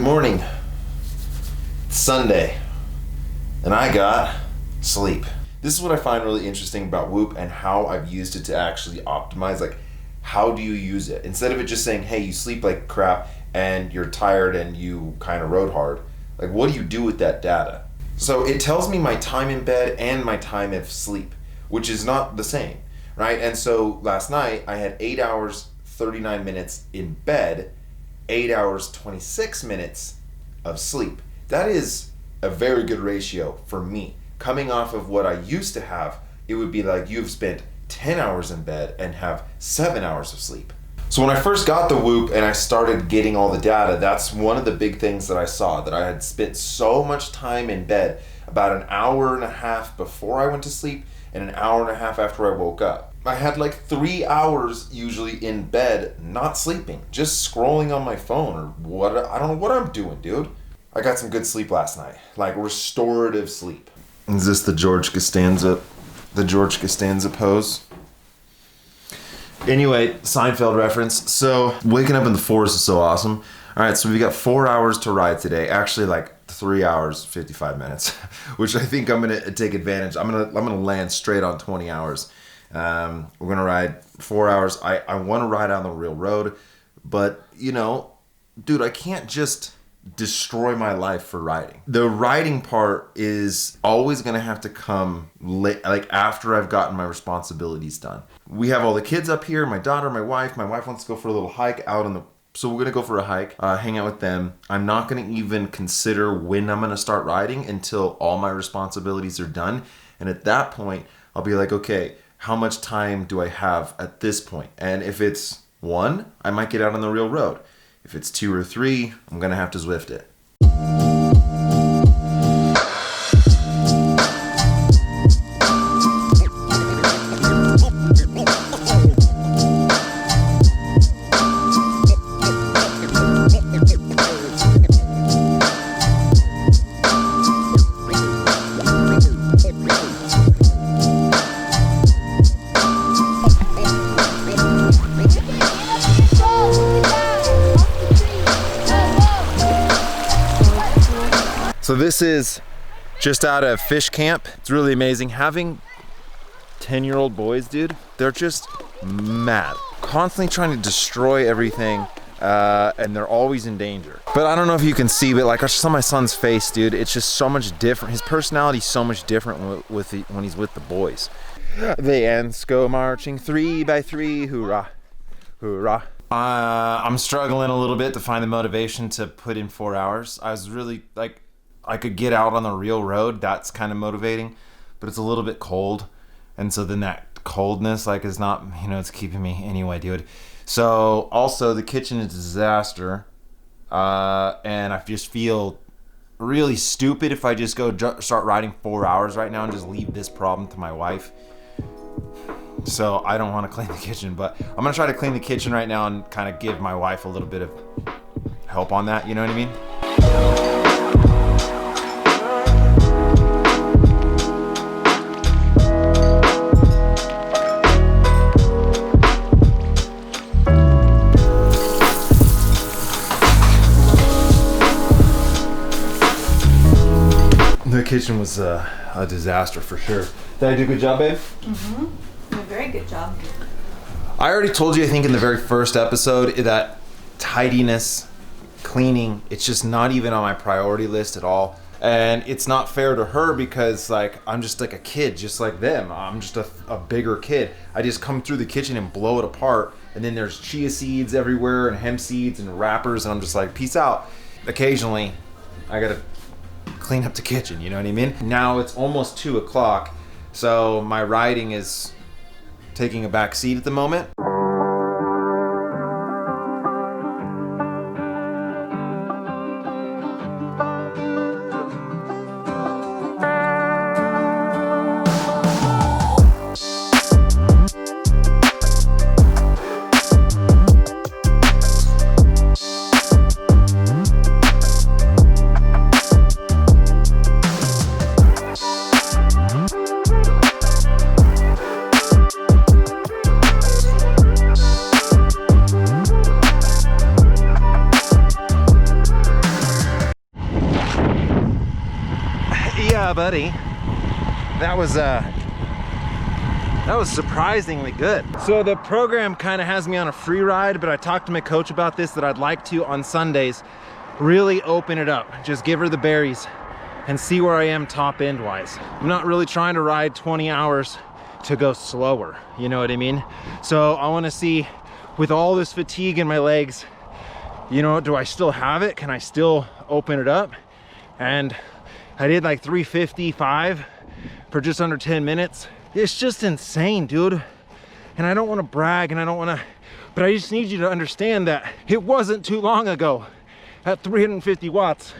morning. It's Sunday, and I got sleep. This is what I find really interesting about Whoop and how I've used it to actually optimize. Like, how do you use it? Instead of it just saying, hey, you sleep like crap and you're tired and you kind of rode hard. Like, what do you do with that data? So it tells me my time in bed and my time of sleep, which is not the same, right? And so last night I had 8 hours, 39 minutes in bed, 8 hours, 26 minutes of sleep. That is a very good ratio for me. Coming off of what I used to have, it would be like you've spent 10 hours in bed and have 7 hours of sleep. So when I first got the Whoop and I started getting all the data, that's one of the big things that I saw, that I had spent so much time in bed, about an hour and a half before I went to sleep and an hour and a half after I woke up. I had like 3 hours usually in bed not sleeping, just scrolling on my phone or what. I don't know what I'm doing, dude. I got some good sleep last night, like restorative sleep. Is this the George Costanza pose? Anyway, Seinfeld reference. So waking up in the forest is so awesome. All right, so we got 4 hours to ride today. Actually, like 3 hours, 55 minutes, which I think I'm gonna take advantage. I'm gonna land straight on 20 hours. We're gonna ride 4 hours. I want to ride on the real road, but you know, dude, I can't just destroy my life for riding. The riding part is always gonna have to come late, like after I've gotten my responsibilities done. We have all the kids up here, my daughter, my wife. My wife wants to go for a little hike out on the, so we're gonna go for a hike, hang out with them. I'm not gonna even consider when I'm gonna start riding until all my responsibilities are done. And at that point, I'll be like, okay, how much time do I have at this point? And if it's 1, I might get out on the real road. If it's 2 or 3, I'm gonna have to Zwift it. So this is just out of fish camp. It's really amazing. Having 10-year-old boys, dude, they're just mad. Constantly trying to destroy everything, and they're always in danger. But I don't know if you can see, but like I saw my son's face, dude, it's just so much different. His personality's so much different when he's with the boys. The ants go marching 3 by 3, hoorah, hoorah. I'm struggling a little bit to find the motivation to put in 4 hours. I was really like, I could get out on the real road. That's kind of motivating, but it's a little bit cold. And so then that coldness, like, is not, you know, it's keeping me anyway, dude. So also the kitchen is a disaster. And I just feel really stupid if I just go start riding 4 hours right now and just leave this problem to my wife. So I don't want to clean the kitchen, but I'm going to try to clean the kitchen right now and kind of give my wife a little bit of help on that. You know what I mean? The kitchen was a disaster for sure. Did I do a good job, babe? Mm-hmm. A very good job. I already told you, I think in the very first episode, that tidiness, cleaning, it's just not even on my priority list at all. And it's not fair to her because like I'm just like a kid, just like them. I'm just a bigger kid. I just come through the kitchen and blow it apart. And then there's chia seeds everywhere and hemp seeds and wrappers. And I'm just like, peace out. Occasionally, I gotta clean up the kitchen, you know what I mean? Now it's almost 2 o'clock, so my riding is taking a back seat at the moment. buddy. That was surprisingly good. So the program kind of has me on a free ride, but I talked to my coach about this, that I'd like to, on Sundays, really open it up. Just give her the berries and see where I am top end wise. I'm not really trying to ride 20 hours to go slower, you know what I mean? So I want to see, with all this fatigue in my legs, you know, do I still have it? Can I still open it up? And I did like 355 for just under 10 minutes. It's just insane, dude. And I don't want to brag, and I don't want to, but I just need you to understand that it wasn't too long ago at 350 watts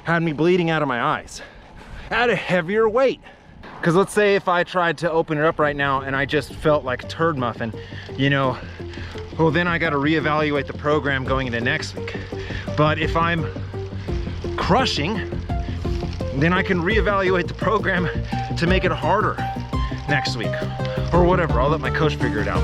had me bleeding out of my eyes at a heavier weight. Because let's say if I tried to open it up right now and I just felt like a turd muffin, you know, well then I got to reevaluate the program going into next week. But if I'm crushing, then I can reevaluate the program to make it harder next week or whatever. I'll let my coach figure it out.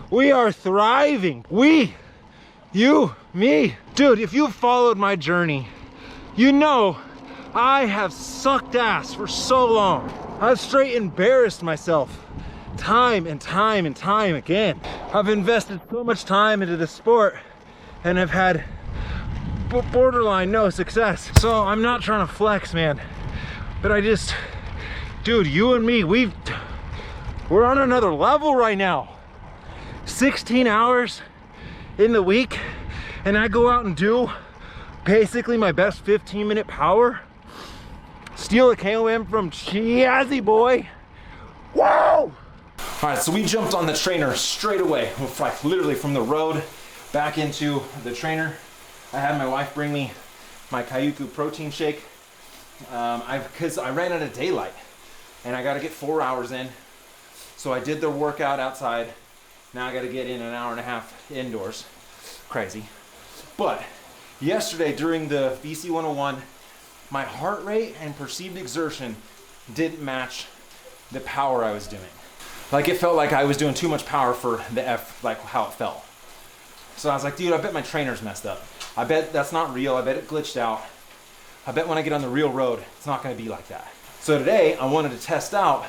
We are thriving. We, you, me. Dude, if you've followed my journey, you know I have sucked ass for so long. I've straight embarrassed myself time and time and time again. I've invested so much time into the sport and have had borderline no success. So I'm not trying to flex, man, but I just, dude, you and me, we're on another level right now. 16 hours in the week, and I go out and do basically my best 15-minute power, steal a KOM from Chazzy boy. Whoa! All right, so we jumped on the trainer straight away, like literally from the road back into the trainer. I had my wife bring me my Kayuku protein shake because I ran out of daylight and I got to get 4 hours in. So I did the workout outside. Now I got to get in an hour and a half indoors. Crazy. But yesterday during the VC 101, my heart rate and perceived exertion didn't match the power I was doing. Like it felt like I was doing too much power for like how it felt. So I was like, dude, I bet my trainer's messed up. I bet that's not real. I bet it glitched out. I bet when I get on the real road, it's not going to be like that. So today I wanted to test out,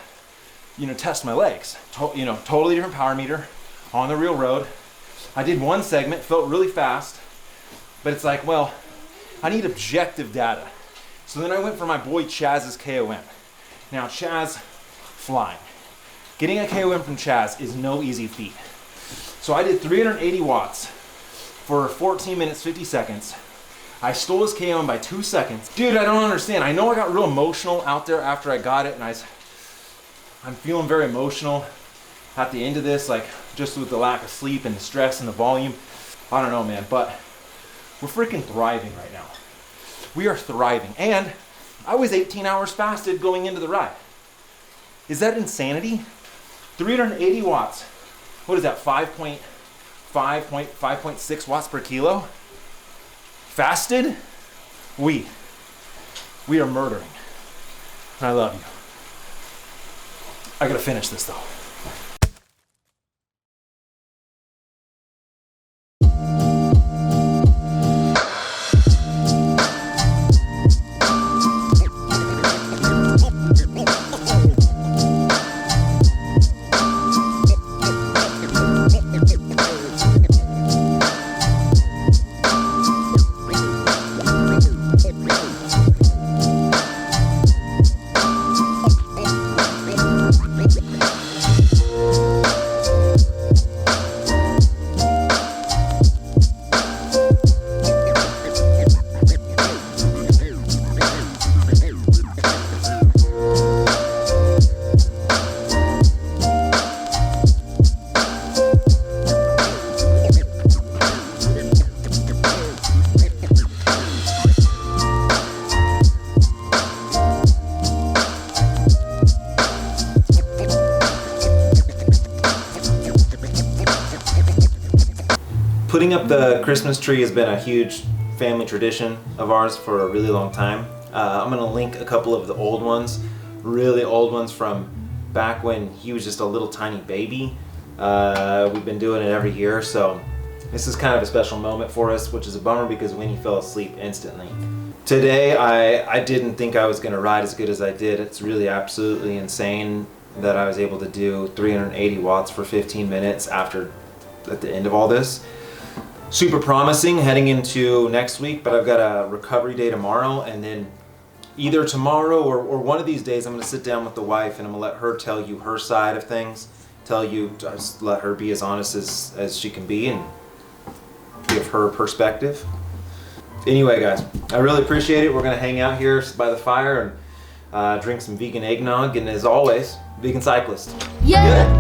test my legs. Totally different power meter on the real road. I did one segment, felt really fast, but it's like, well, I need objective data. So then I went for my boy Chaz's KOM. Now Chaz, flying. Getting a KOM from Chaz is no easy feat. So I did 380 watts for 14 minutes, 50 seconds. I stole his KOM by 2 seconds. Dude, I don't understand. I know I got real emotional out there after I got it, and I'm feeling very emotional at the end of this, like just with the lack of sleep and the stress and the volume. I don't know, man, but we're freaking thriving right now. We are thriving. And I was 18 hours fasted going into the ride. Is that insanity? 380 watts. What is that, 5.6 watts per kilo? Fasted? We are murdering. And I love you. I gotta finish this though. Putting up the Christmas tree has been a huge family tradition of ours for a really long time. I'm gonna link a couple of the old ones, really old ones from back when he was just a little tiny baby. We've been doing it every year, so this is kind of a special moment for us, which is a bummer because Winnie fell asleep instantly. Today, I didn't think I was gonna ride as good as I did. It's really absolutely insane that I was able to do 380 watts for 15 minutes at the end of all this. Super promising heading into next week, but I've got a recovery day tomorrow, and then either tomorrow or one of these days I'm gonna sit down with the wife and I'm gonna let her tell you her side of things, just let her be as honest as she can be and give her perspective. Anyway, guys, I really appreciate it. We're gonna hang out here by the fire and drink some vegan eggnog, and as always, vegan cyclist. Yeah.